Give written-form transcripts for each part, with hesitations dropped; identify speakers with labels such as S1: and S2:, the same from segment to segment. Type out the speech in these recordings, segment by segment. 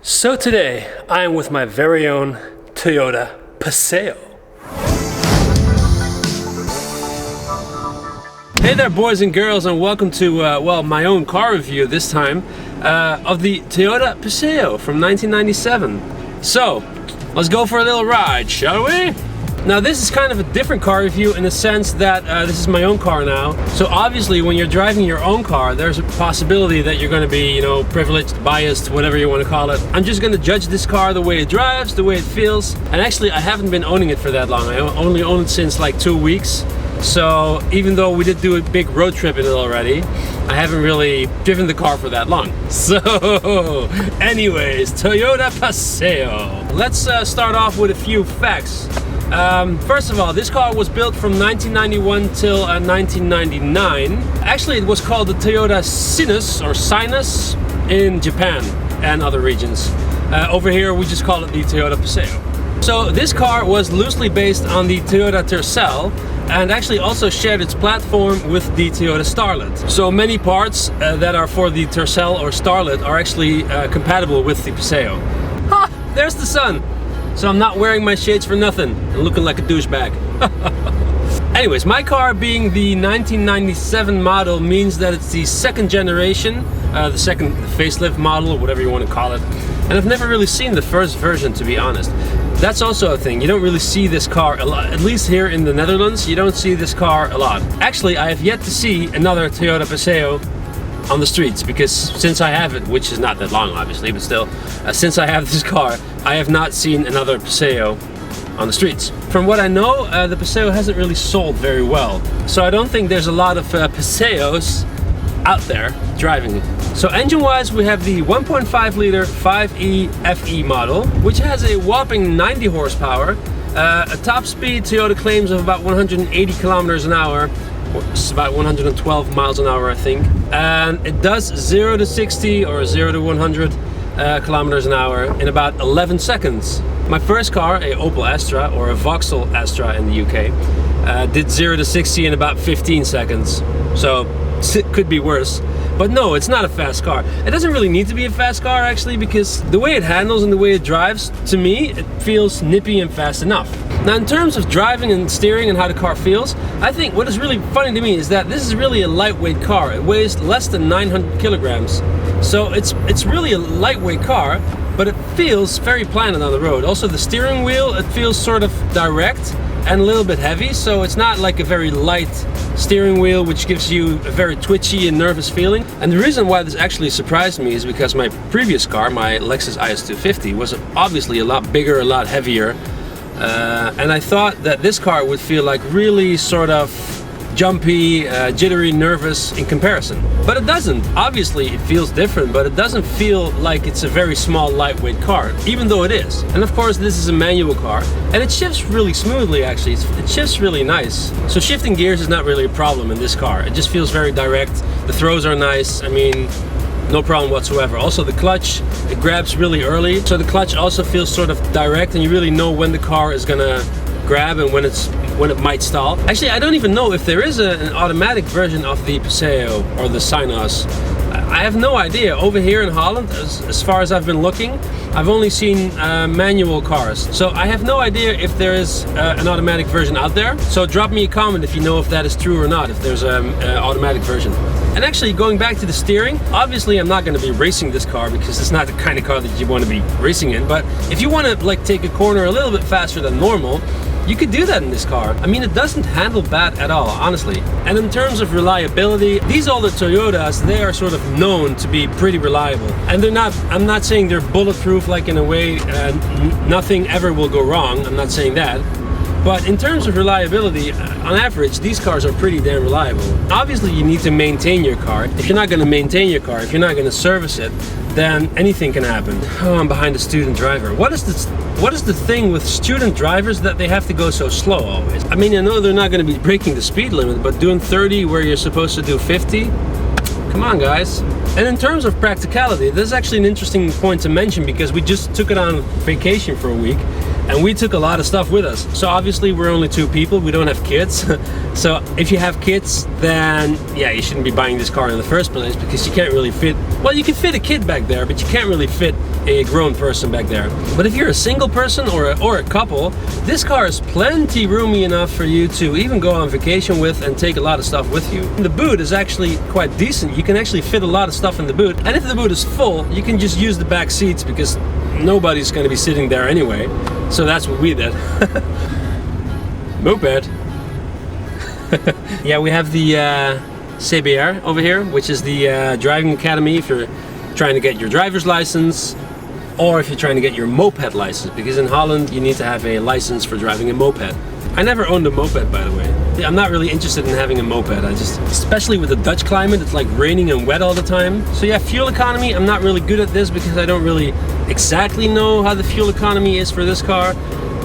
S1: So today, I am with my very own Toyota Paseo. Hey there boys and girls, and welcome to, well, my own car review this time of the Toyota Paseo from 1997. So, let's go for a little ride, shall we? Now this is kind of a different car review in the sense that this is my own car now. So obviously when you're driving your own car, there's a possibility that you're going to be, privileged, biased, whatever you want to call it. I'm just going to judge this car the way it drives, the way it feels. And actually I haven't been owning it for that long. I only own it since like 2 weeks. So even though we did do a big road trip in it already, I haven't really driven the car for that long. So anyways, Toyota Paseo. Let's start off with a few facts. First of all, this car was built from 1991 till 1999. Actually, it was called the Toyota Cynos or Cynos in Japan and other regions. Over here, we just call it the Toyota Paseo. So this car was loosely based on the Toyota Tercel and actually also shared its platform with the Toyota Starlet. So many parts that are for the Tercel or Starlet are actually compatible with the Paseo. Ha! There's the sun! So I'm not wearing my shades for nothing and looking like a douchebag. Anyways, my car being the 1997 model means that it's the second generation, the second facelift model, or whatever you want to call it. And I've never really seen the first version, to be honest. That's also a thing. You don't really see this car a lot. At least here in the Netherlands, you don't see this car a lot. Actually, I have yet to see another Toyota Paseo on the streets, because since I have it, which is not that long obviously, but still, since I have this car, I have not seen another Paseo on the streets. From what I know, the Paseo hasn't really sold very well, so I don't think there's a lot of Paseos out there driving it. So engine wise, we have the 1.5 liter 5e FE model, which has a whopping 90 horsepower, a top speed Toyota claims of about 180 kilometers an hour. It's about 112 miles an hour, I think, and it does 0 to 60 or 0 to 100 kilometers an hour in about 11 seconds. My first car, a Opel Astra or a Vauxhall Astra in the UK, did 0 to 60 in about 15 seconds, so it could be worse. But no, it's not a fast car. It doesn't really need to be a fast car actually, because the way it handles and the way it drives, to me, it feels nippy and fast enough. Now in terms of driving and steering and how the car feels, I think what is really funny to me is that this is really a lightweight car. It weighs less than 900 kilograms. So it's really a lightweight car, but it feels very planted on the road. Also the steering wheel, it feels sort of direct and a little bit heavy, so it's not like a very light steering wheel which gives you a very twitchy and nervous feeling. And the reason why this actually surprised me is because my previous car, my Lexus IS250, was obviously a lot bigger, a lot heavier, and I thought that this car would feel like really sort of jumpy, jittery, nervous in comparison. But it doesn't. Obviously it feels different, but it doesn't feel like it's a very small, lightweight car, even though it is. And of course this is a manual car, and it shifts really smoothly actually. It shifts really nice. So shifting gears is not really a problem in this car. It just feels very direct. The throws are nice. I mean, no problem whatsoever. Also the clutch, it grabs really early. So the clutch also feels sort of direct, and you really know when the car is gonna grab and when it might stall. Actually, I don't even know if there is an automatic version of the Paseo or the Cynos. I have no idea. Over here in Holland, as far as I've been looking, I've only seen manual cars. So I have no idea if there is an automatic version out there. So drop me a comment if you know if that is true or not, if there's an automatic version. And actually, going back to the steering, obviously I'm not going to be racing this car because it's not the kind of car that you want to be racing in. But if you want to like take a corner a little bit faster than normal, you could do that in this car. I mean, it doesn't handle bad at all, honestly. And in terms of reliability, these older Toyotas, they are sort of known to be pretty reliable. And they're not, I'm not saying they're bulletproof, like in a way, nothing ever will go wrong. I'm not saying that. But in terms of reliability, on average, these cars are pretty damn reliable. Obviously, you need to maintain your car. If you're not going to maintain your car, if you're not going to service it, then anything can happen. Oh, I'm behind a student driver. What is the thing with student drivers that they have to go so slow always? I mean, I know they're not going to be breaking the speed limit, but doing 30 where you're supposed to do 50? Come on, guys. And in terms of practicality, this is actually an interesting point to mention because we just took it on vacation for a week. and we took a lot of stuff with us. So obviously we're only 2 people, we don't have kids. So if you have kids, then yeah, you shouldn't be buying this car in the first place, because you can't really fit, well, you can fit a kid back there, but you can't really fit a grown person back there. But if you're a single person or a couple, this car is plenty roomy enough for you to even go on vacation with and take a lot of stuff with you. The boot is actually quite decent. You can actually fit a lot of stuff in the boot, and if the boot is full, you can just use the back seats because nobody's going to be sitting there anyway. So that's what we did. Moped. Yeah, we have the CBR over here, which is the driving academy if you're trying to get your driver's license, or if you're trying to get your moped license, because in Holland you need to have a license for driving a moped. I never owned a moped, by the way. I'm not really interested in having a moped. Especially with the Dutch climate, it's like raining and wet all the time. So yeah, fuel economy, I'm not really good at this because I don't really exactly know how the fuel economy is for this car.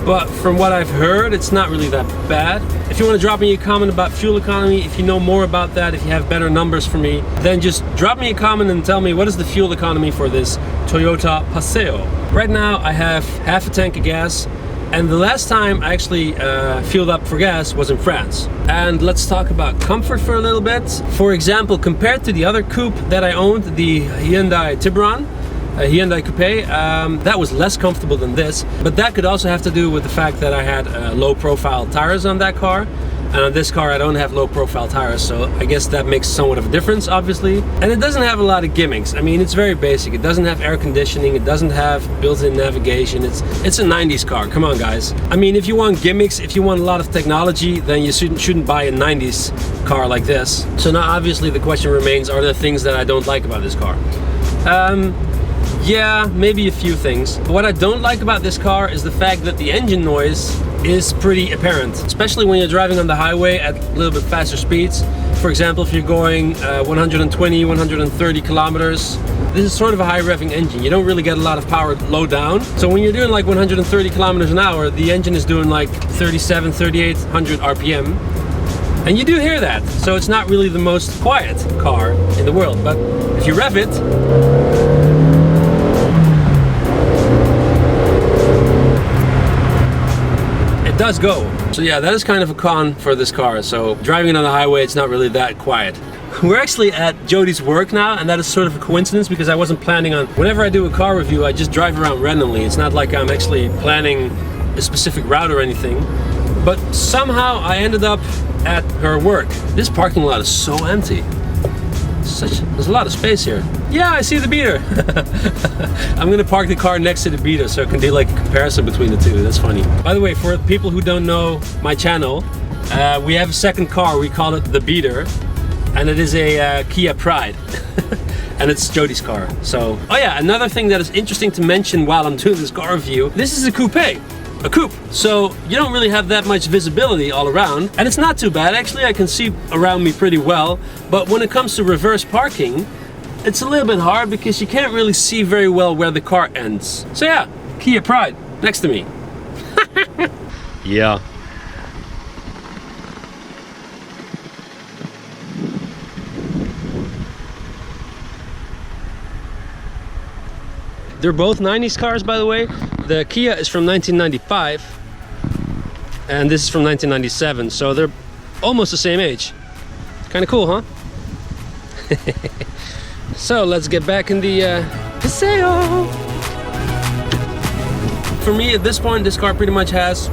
S1: But from what I've heard, it's not really that bad. If you want to drop me a comment about fuel economy, if you know more about that, if you have better numbers for me, then just drop me a comment and tell me what is the fuel economy for this Toyota Paseo. Right now I have half a tank of gas, and the last time I actually fueled up for gas was in France. And let's talk about comfort for a little bit. For example, compared to the other coupe that I owned, the Hyundai Tiburon, a Hyundai Coupe, that was less comfortable than this, but that could also have to do with the fact that I had low profile tires on that car, and on this car I don't have low profile tires, so I guess that makes somewhat of a difference, obviously. And it doesn't have a lot of gimmicks. I mean, it's very basic. It doesn't have air conditioning, it doesn't have built-in navigation. It's a 90s car, come on guys. I mean, if you want gimmicks, if you want a lot of technology, then you shouldn't buy a 90s car like this. So now obviously the question remains, are there things that I don't like about this car? Yeah, maybe a few things. But what I don't like about this car is the fact that the engine noise is pretty apparent, especially when you're driving on the highway at a little bit faster speeds. For example, if you're going 120, 130 kilometers, this is sort of a high revving engine. You don't really get a lot of power low down. So when you're doing like 130 kilometers an hour, the engine is doing like 37, 3800 RPM. And you do hear that. So it's not really the most quiet car in the world. But if you rev it, does go. So yeah, that is kind of a con for this car. So driving on the highway, it's not really that quiet. We're actually at Jody's work now, and that is sort of a coincidence because I wasn't planning on, whenever I do a car review, I just drive around randomly. It's not like I'm actually planning a specific route or anything. But somehow I ended up at her work. This parking lot is so empty. There's a lot of space here. Yeah, I see the beater. I'm gonna park the car next to the beater so I can do like a comparison between the two. That's funny. By the way, for people who don't know my channel, we have a second car. We call it the Beater, and it is a Kia Pride. And it's Jody's car. So, oh yeah, another thing that is interesting to mention while I'm doing this car review, this is a coupe. A coupe, so you don't really have that much visibility all around, and it's not too bad. Actually, I can see around me pretty well, but when it comes to reverse parking, it's a little bit hard because you can't really see very well where the car ends. So yeah, Kia Pride next to me. Yeah. They're both 90s cars, by the way. The Kia is from 1995 and this is from 1997, so they're almost the same age. Kind of cool, huh? So let's get back in the Paseo. For me, at this point, this car pretty much has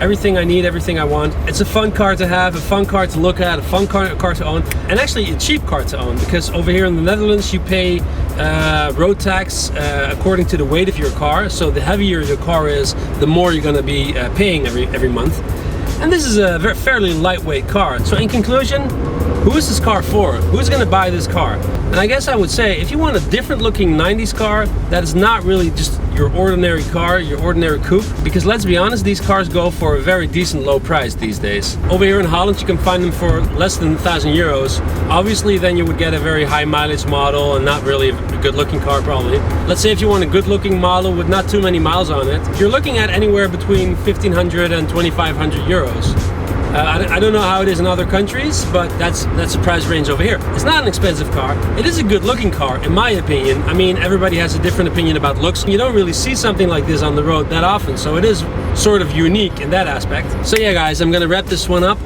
S1: everything I need, everything I want. It's a fun car to have, a fun car to look at, a fun car to own, and actually a cheap car to own, because over here in the Netherlands you pay road tax according to the weight of your car. So the heavier your car is, the more you're going to be paying every month. And this is a fairly lightweight car. So in conclusion, who is this car for? Who's going to buy this car? And I guess I would say, if you want a different looking 90s car that is not really just your ordinary car, your ordinary coupe, because let's be honest, these cars go for a very decent low price these days. Over here in Holland you can find them for less than 1,000 euros. Obviously then you would get a very high mileage model and not really a good looking car probably. Let's say if you want a good looking model with not too many miles on it, you're looking at anywhere between 1,500 and 2,500 euros. I don't know how it is in other countries, but that's the price range over here. It's not an expensive car. It is a good looking car, in my opinion. I mean, everybody has a different opinion about looks. You don't really see something like this on the road that often, so it is sort of unique in that aspect. So yeah, guys, I'm gonna wrap this one up.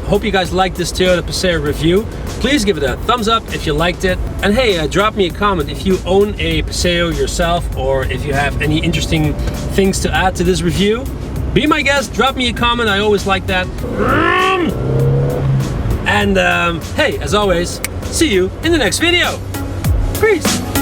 S1: Hope you guys liked this Toyota Paseo review. Please give it a thumbs up if you liked it. And hey, drop me a comment if you own a Paseo yourself, or if you have any interesting things to add to this review. Be my guest, drop me a comment, I always like that. And hey, as always, see you in the next video. Peace.